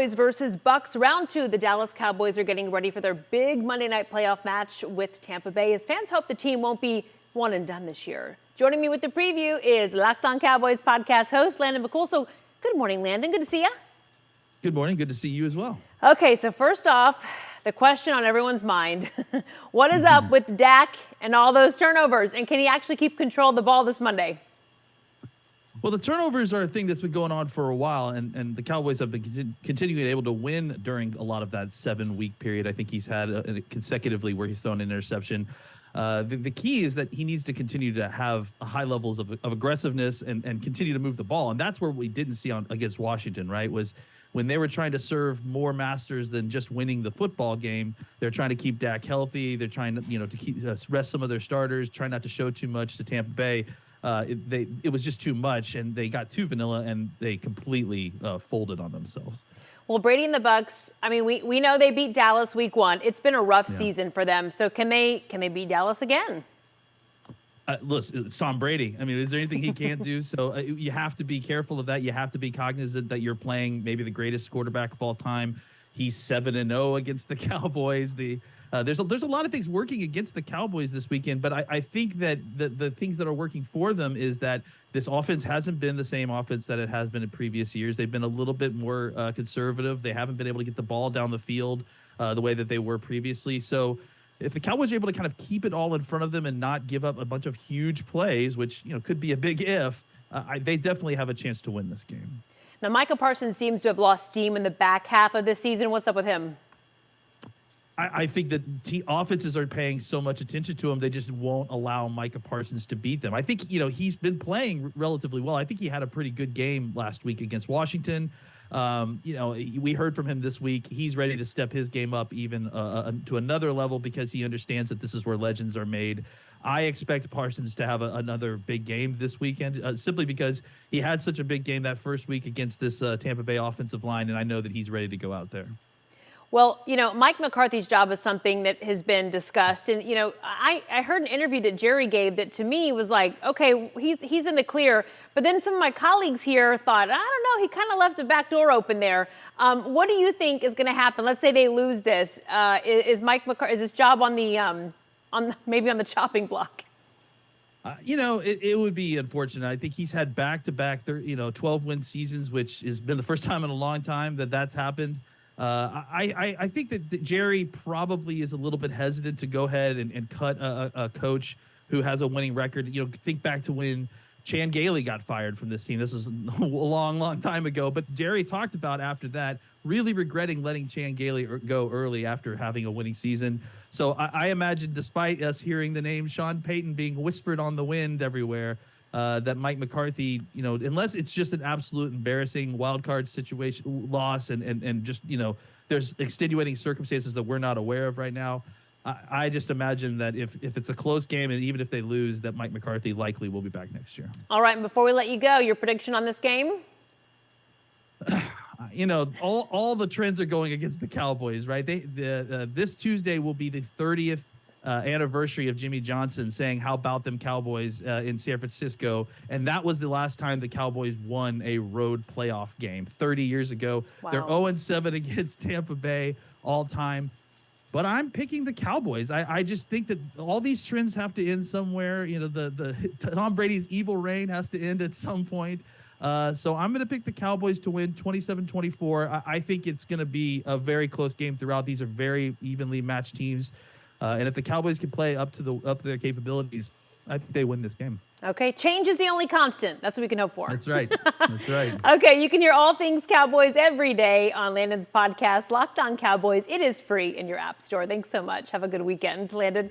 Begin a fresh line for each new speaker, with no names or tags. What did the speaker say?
Cowboys versus Bucs round 2. The Dallas Cowboys are getting ready for their big Monday night playoff match with Tampa Bay, as fans hope the team won't be one and done this year. Joining me with the preview is Locked On Cowboys podcast host Landon McCool. So good morning, Landon. Good to see you.
Good morning. Good to see you as well.
Okay, so first off, the question on everyone's mind. What is up with Dak and all those turnovers? And can he actually keep control of the ball this Monday?
Well, the turnovers are a thing that's been going on for a while, and the Cowboys have been continuing able to win during a lot of that 7-week period. I think he's had consecutively where he's thrown an interception. The key is that he needs to continue to have high levels of aggressiveness and continue to move the ball. And that's where we didn't see against Washington, right, was when they were trying to serve more masters than just winning the football game. They're trying to keep Dak healthy. They're trying to, to keep rest some of their starters, try not to show too much to Tampa Bay. It was just too much, and they got too vanilla, and they completely folded on themselves.
Well, Brady and the Bucs, I mean, we know they beat Dallas week 1. It's been a rough season for them. So can they beat Dallas again?
Listen, it's Tom Brady. I mean, is there anything he can't do? So you have to be careful of that. You have to be cognizant that you're playing maybe the greatest quarterback of all time. He's 7-0 against the Cowboys. There's a lot of things working against the Cowboys this weekend, but I think that the things that are working for them is that this offense hasn't been the same offense that it has been in previous years. They've been a little bit more conservative. They haven't been able to get the ball down the field the way that they were previously. So if the Cowboys are able to kind of keep it all in front of them and not give up a bunch of huge plays, which could be a big if, they definitely have a chance to win this game.
Now, Micah Parsons seems to have lost steam in the back half of this season. What's up with him?
I think that offenses are paying so much attention to him, they just won't allow Micah Parsons to beat them. I think, he's been playing relatively well. I think he had a pretty good game last week against Washington. We heard from him this week. He's ready to step his game up even to another level because he understands that this is where legends are made. I expect Parsons to have another big game this weekend simply because he had such a big game that first week against this Tampa Bay offensive line, and I know that he's ready to go out there.
Well, Mike McCarthy's job is something that has been discussed. And, I heard an interview that Jerry gave that to me was like, okay, he's in the clear. But then some of my colleagues here thought, I don't know, he kind of left a back door open there. What do you think is going to happen? Let's say they lose this. Is Mike McCarthy, is his job on maybe on the chopping block?
It would be unfortunate. I think he's had back-to-back 12-win seasons, which has been the first time in a long time that's happened. I think that Jerry probably is a little bit hesitant to go ahead and cut a coach who has a winning record. Think back to when Chan Gailey got fired from this team. This is a long, long time ago. But Jerry talked about after that really regretting letting Chan Gailey go early after having a winning season. So I imagine, despite us hearing the name Sean Payton being whispered on the wind everywhere, that Mike McCarthy, unless it's just an absolute embarrassing wild card situation loss and just, there's extenuating circumstances that we're not aware of right now. I just imagine that if it's a close game and even if they lose, that Mike McCarthy likely will be back next year.
All right. And before we let you go, your prediction on this game?
All the trends are going against the Cowboys, right? This Tuesday will be the 30th anniversary of Jimmy Johnson saying, "How about them Cowboys," in San Francisco. And that was the last time the Cowboys won a road playoff game 30 years ago. Wow. They're 0-7 against Tampa Bay all time. But I'm picking the Cowboys. I just think that all these trends have to end somewhere. The Tom Brady's evil reign has to end at some point. So I'm going to pick the Cowboys to win 27-24. I think it's going to be a very close game throughout. These are very evenly matched teams. And if the Cowboys can play up to their capabilities, I think they win this game.
Okay, change is the only constant. That's what we can hope for.
That's right. That's right.
Okay, you can hear all things Cowboys every day on Landon's podcast, Locked On Cowboys. It is free in your app store. Thanks so much. Have a good weekend, Landon.